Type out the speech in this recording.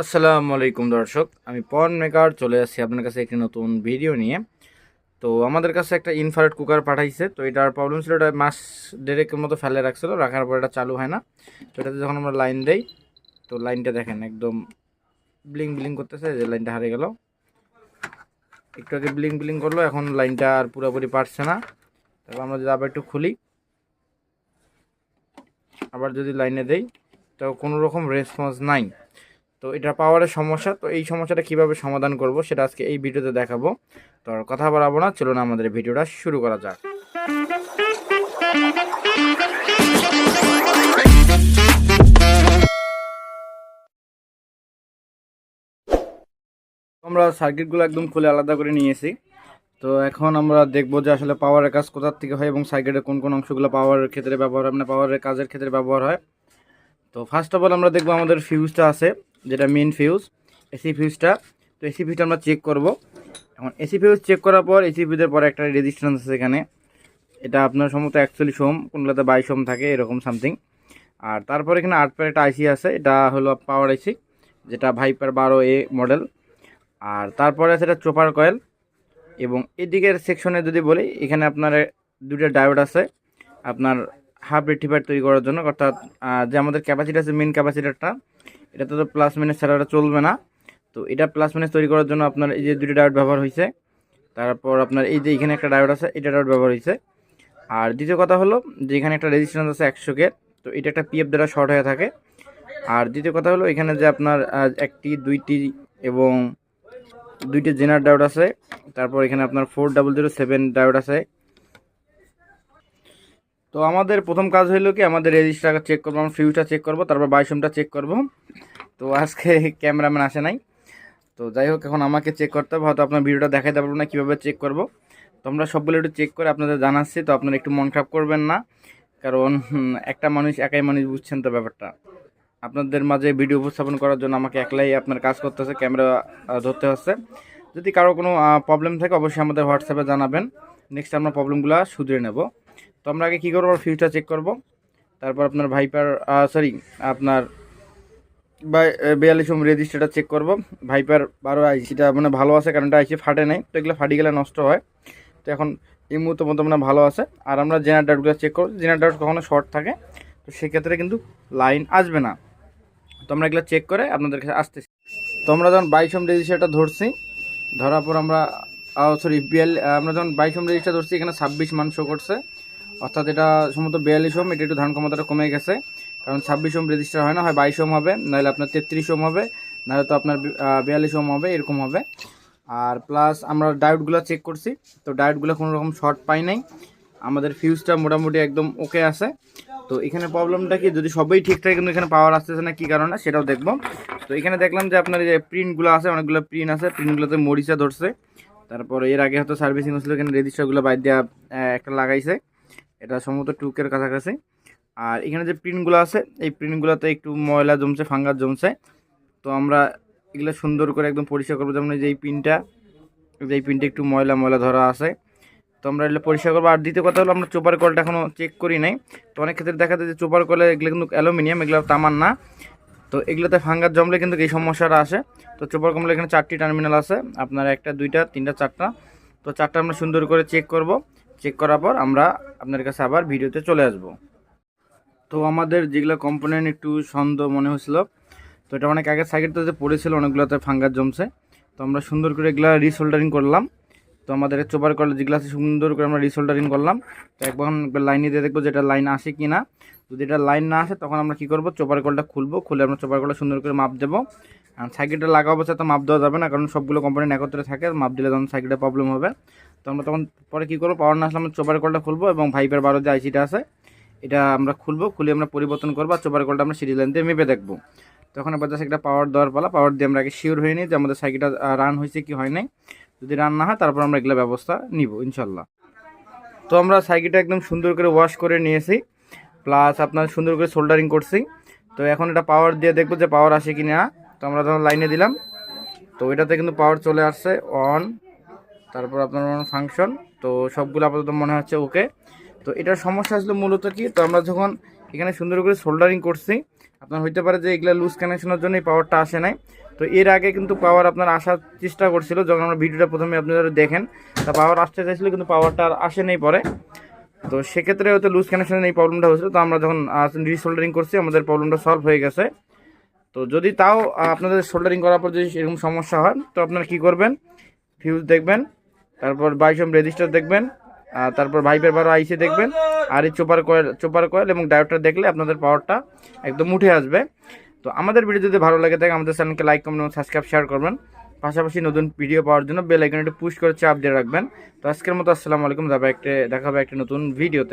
আসসালামু আলাইকুম দর্শক, আমি পন মেকার চলে আসছি আপনার কাছে একটি নতুন ভিডিও নিয়ে। তো আমাদের কাছে একটা ইনফ্রারেড কুকার পাঠাইছে। তো এটার প্রবলেম ছিল, এটা মাস দেড়েকের মতো ফেলে রাখছিল, রাখার পর এটা চালু হয় না। তো এটাতে যখন আমরা লাইন দেই, তো লাইনটা দেখেন একদম ব্লিং ব্লিং করতেছে, যে লাইনটা হারিয়ে গেল। একটু আগে ব্লিং ব্লিং করলো, এখন লাইনটা আর পুরোপুরি পারছে না। তারপর আমরা যদি আবার একটু খুলি, আবার যদি লাইনে দেই, তো কোনো রকম রেসপন্স নাই। তো এটা পাওয়ারের সমস্যা। তো এই সমস্যাটা কিভাবে সমাধান করব সেটা আজকে এই ভিডিওতে দেখাবো। তো আর কথা বাড়াবো না, চলুন আমাদের ভিডিওটা শুরু করা যাক। আমরা সার্কিটগুলো একদম খুলে আলাদা করে নিয়েছি। তো এখন আমরা দেখবো যে আসলে পাওয়ারের কাজ কোথার থেকে হয় এবং সার্কিটের কোন কোন অংশগুলো পাওয়ারের ক্ষেত্রে ব্যবহার হয়, মানে পাওয়ারের কাজের ক্ষেত্রে ব্যবহার হয়। তো ফার্স্ট অফ অল আমরা দেখবো আমাদের ফিউজটা আছে, যেটা মেন ফিউজ, এসি ফিউজটা। তো এসি ফিউজটা আমরা চেক করব। এখন এসি ফিউজ চেক করার পর এসি ফিউজের পরে একটা রেজিস্ট্যান্স আছে এখানে, এটা আপনার সম্ভবত 41 ওহম, কোনগুলোতে 22 ওহম থাকে, এরকম সামথিং। আর তারপর এখানে 8 প্যার একটা আইসি আছে, এটা হলো পাওয়ার আইসি, যেটা ভাইপার 12A মডেল। আর তারপরে আছে এটা চোপার কয়েল। এবং এদিকের সেকশনে যদি বলি, এখানে আপনার দুটো ডায়োড আছে আপনার হাফ রেক্টিফায়ার তৈরি করার জন্য। অর্থাৎ যে আমাদের ক্যাপাসিটি আছে, মেন ক্যাপাসিটারটা, এটাতে তো প্লাস মাইনাস ছাড়া এটা চলবে না। তো এটা প্লাস মাইনাস তৈরি করার জন্য আপনার এই যে দুটো ডায়োড ব্যবহার হয়েছে। তারপর আপনার এই যে এখানে একটা ডায়োড আছে, এটা ডায়োড ব্যবহার হয়েছে। আর দ্বিতীয় কথা হলো যে এখানে একটা রেজিস্ট্যান্স আছে 100 কে, তো এটা একটা পিএফ দ্বারা শর্ট হয়ে থাকে। আর দ্বিতীয় কথা হলো এখানে যে আপনার একটি, দুইটি এবং দুইটি জেনার ডায়োড আছে। তারপর এখানে আপনার 4007 ডায়োড আছে। তো আমাদের প্রথম কাজ হইলো কি, আমাদের রেজিস্টার চেক করবো, আমরা ফিউজটা চেক করবো, তারপর 22 ওহমটা চেক করবো। তো আজকে ক্যামেরাম্যান আসে নাই। তো যাই হোক, এখন আমাকে চেক করতে হবে, হয়তো আপনার ভিডিওটা দেখাতে পারবো না কীভাবে চেক করবো। তো আমরা সবগুলো একটু চেক করে আপনাদের জানাচ্ছি। তো আপনারা একটু মন খারাপ করবেন না, কারণ একটা মানুষ, একাই মানুষ, বুঝছেন তো ব্যাপারটা। আপনাদের মাঝে ভিডিও উপস্থাপন করার জন্য আমাকে একলাই আপনার কাজ করতে হচ্ছে, ক্যামেরা ধরতে হচ্ছে। যদি কারো কোনো প্রবলেম থাকে অবশ্যই আমাদের হোয়াটসঅ্যাপে জানাবেন, নেক্সট আমরা প্রবলেমগুলো শুধরে নেব। তো আমরা আগে কী করবো, ফিউজটা চেক করব। তারপর আপনার ভাইপার আপনার 42 ওহম রেজিস্টারটা চেক করব। ভাইপার 12 আইসিটা মানে ভালো আছে, কারণ আইসি ফাটে নাই, তো এগুলো ফাটি গেলে নষ্ট হয়। তো এখন এই মুহূর্তে মতো মানে ভালো আছে। আর আমরা জেনার ডায়োডগুলো চেক করব, জেনার ডায়োড কখনো শর্ট থাকে, তো সেক্ষেত্রে কিন্তু লাইন আসবে না। তো আমরা এগুলো চেক করে আপনাদের কাছে আসতেছি। তো আমরা যখন 22 ওহম রেজিস্টারটা ধরছি, ধরার পর আমরা আমরা যখন 22 ওহম রেজিস্টার ধরছি, এখানে 26 মান শো করছে। অর্থাৎ এটা সম্ভবত 42 ওহম, এটা একটু ধারণ ক্ষমতাটা কমে গেছে, কারণ 26 ওহম রেজিস্টার হয় না, হয় 22 ওহম হবে, নাহলে আপনার 33 ওহম হবে, নাহলে তো আপনার 42 ওহম হবে, এরকম হবে। আর প্লাস আমরা ডায়োডগুলো চেক করছি, তো ডায়োডগুলো কোনো রকম শর্ট পাই নাই। আমাদের ফিউজটা মোটামুটি একদম ওকে আছে। তো এখানে প্রবলেমটা কি, যদি সবই ঠিক থাকে কিন্তু এখানে পাওয়ার আসতেছে না, কী কারণে সেটাও দেখবো। তো এখানে দেখলাম যে আপনার যে প্রিন্টগুলো আছে, অনেকগুলো প্রিন্ট আছে, প্রিন্টগুলোতে মরিচা ধরছে। তারপর এর আগে হয়তো সার্ভিসিং হচ্ছিলো, এখানে রেজিস্টারগুলো বাইর দেওয়া একটা লাগাইছে, এটা সম্ভবত টুকের কাছাকাছি। আর এখানে যে প্রিন্টগুলো আছে, এই প্রিন্টগুলোতে একটু ময়লা জমছে, ফাঙ্গাস জমছে। তো আমরা এগুলো সুন্দর করে একদম পরিষ্কার করবো। যেমন এই যে এই পিনটা একটু ময়লা ময়লা ধরা আছে, তো আমরা এগুলো পরিষ্কার করবো। আর দ্বিতীয় কথা হলো, আমরা চোপার কলটা এখনও চেক করি নাই। তো অনেক ক্ষেত্রে দেখা যায় যে চোপার কলে এগুলো কিন্তু অ্যালুমিনিয়াম, এগুলো তামার না। তো এগুলোতে ফাঙ্গাস জমলে কিন্তু এই সমস্যাটা আসে। তো চোপার কমলে এখানে 4টি টার্মিনাল আছে, আপনার 1টা 2টা 3টা 4টা। তো 4টা আমরা সুন্দর করে চেক করব। চেক করার পর আমরা আপনার কাছে আবার ভিডিওতে চলে আসব। তো আমাদের যেগুলো কম্পোনেন্ট একটু সন্দেহ মনে হয়েছিল, তো এটা অনেক আগের সাইকেলটা যে পড়েছিল, অনেকগুলোতে ফাঙ্গাস জমছে। তো আমরা সুন্দর করে এগুলো রিসোল্ডারিং করলাম। তো আমাদের চোপার কলে যেগুলো আছে সুন্দর করে আমরা রিসোল্ডারিং করলাম। তো একবার লাইনে দিয়ে দেখবো যে এটা লাইন আসে কি না। যদি এটা লাইন না আসে, তখন আমরা কী করবো, চোপার কলটা খুলবো, খুলে আমরা চোপার কলটা সুন্দর করে মাপ দেবো। আর সাইকেলটা লাগা অবস্থায় তো মাপ দেওয়া যাবে না, কারণ সবগুলো কম্পোনেন্ট একত্রে থাকে, মাপ দিলে তখন সাইকেলটা প্রবলেম হবে। তো আমরা তখন পরে কী করবো, পাওয়ার না আসলে আমরা চোপার কলটা খুলবো এবং ভাইপার 12 যে আইসিটা আছে এটা আমরা খুলবো, খুলে আমরা পরিবর্তন করবো। আর চোপার কলটা আমরা সিরিজ লাইন দিয়ে মেপে দেখবো। তখন আবার জাস্ট একটা পাওয়ার দেওয়ার পালা, পাওয়ার দিয়ে আমরা আগে শিওর হয়ে নিই যে আমাদের সাইকেলটা রান হয়েছে কি হয় নাই। যদি রান না হয়, তারপর আমরা এগুলো ব্যবস্থা নিব ইনশাল্লাহ। তো আমরা সাইকেলটা একদম সুন্দর করে ওয়াশ করে নিয়েছি, প্লাস আপনার সুন্দর করে সোল্ডারিং করছি। তো এখন এটা পাওয়ার দিয়ে দেখবো যে পাওয়ার আসে কি না। তো আমরা যখন লাইনে দিলাম, তো এটাতে কিন্তু পাওয়ার চলে আসছে অন, তারপর আপনার ফাংশন। তো সবগুলো আপাতত মনে হচ্ছে ওকে। তো এটার সমস্যা আসলে মূলত কি, তো আমরা যখন এখানে সুন্দর করে সোল্ডারিং করছি, আপনার হইতে পারে যে এগুলো লুজ কানেকশনের জন্য এই পাওয়ারটা আসে নাই। তো তো এর আগে কিন্তু পাওয়ার আপনার আসার চেষ্টা করছিল, যখন আমরা ভিডিওটা প্রথমে আপনারা দেখেন তা পাওয়ার আসতে চাইছিল কিন্তু পাওয়ারটা আর আসেনি পরে। তো সেক্ষেত্রে হয়তো লুজ কানেকশনের এই প্রবলেমটা হয়েছিল। তো আমরা যখন রিসোল্ডারিং করছি আমাদের প্রবলেমটা সলভ হয়ে গেছে। তো যদি তাও আপনাদের সোল্ডারিং করার পর যদি এরকম সমস্যা হয় তো আপনারা কী করবেন, ফিউজ দেখবেন, তারপর 22 ওহম রেজিস্টার দেখবেন, তারপর ভাইপের 12 আইসি দেখবেন, আর এই চোপার কয়েল এবং ডায়োডটা দেখলে আপনাদের পাওয়ারটা একদম উঠে আসবে। তো আমাদের ভিডিও যদি ভালো লাগে থাকে আমাদের চ্যানেলকে লাইক, কমেন্ট এবং সাবস্ক্রাইব শেয়ার করবেন। পাশাপাশি নতুন ভিডিও পাওয়ার জন্য বেল আইকনটি পুশ করে চাপ দিয়ে রাখবেন। তো আজকের মতো আসসালামু আলাইকুম, দেখা হবে একটা নতুন ভিডিওতে।